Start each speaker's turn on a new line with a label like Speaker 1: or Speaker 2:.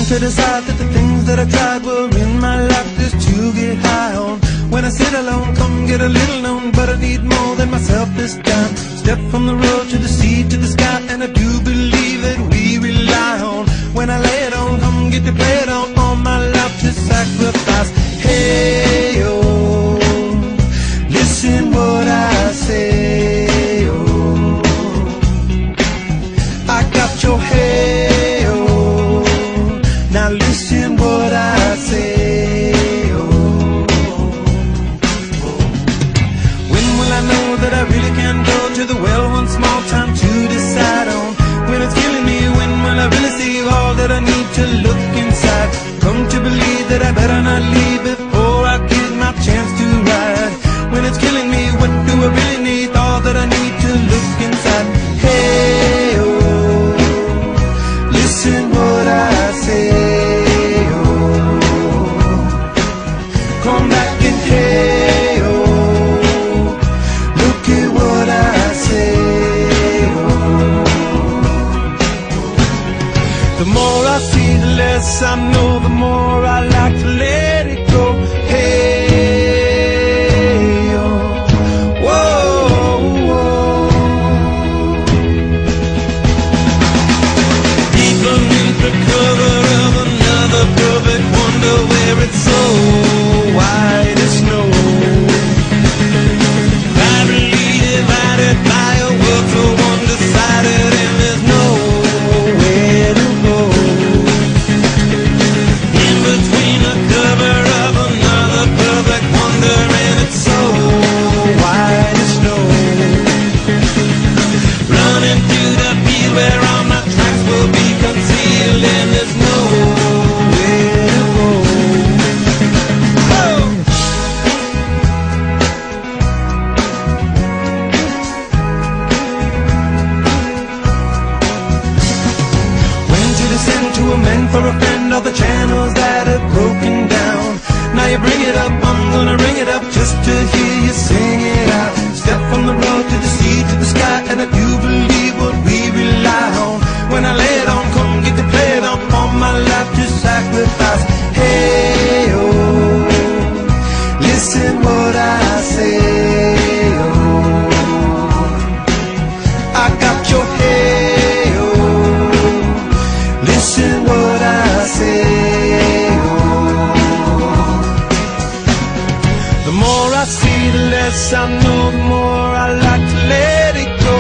Speaker 1: To decide that the things that I tried were in my life just to get high on. When I sit alone, come get a little known, but I need more than myself this time. Step from the road to the sea to the sky, and I do believe that we rely on. When I lay it on, come get to play it on, all my life to sacrifice. Hey, oh, listen what I say, oh, I got your hey. Now listen what I say, oh, oh. When will I know that I really can go to the well one small time to decide on? When it's killing me, when will I really see all that I need to look inside? Come to believe that I better not leave before I get my chance to ride. When it's killing me, what do I really need? All that I need to look inside. Hey, oh, listen what I say. Come back and hey, oh, look at what I say, oh. The more I see, the less I know, the more I like to let it go. Hey, oh, whoa, whoa. Deep beneath the cover of another perfect wonder where it's so white as snow, privately divided by a world so one-decided, and there's nowhere to go. In between the cover of another perfect wonder, and it's so white as snow. Running through the field where all my tracks will be concealed, and there's nowhere to go. To amend for a friend all the channels that have broken down. Now you bring it up, I'm gonna ring it up just to hear you sing it out. Step from the road to the sea to the sky, and I do believe what we rely on. When I lay it on, come get to play it on, all my life to sacrifice. Hey, oh, listen what I say, oh, I got your hey, oh, listen what I say, oh. The more I see, the less I know, the more I like to let it go.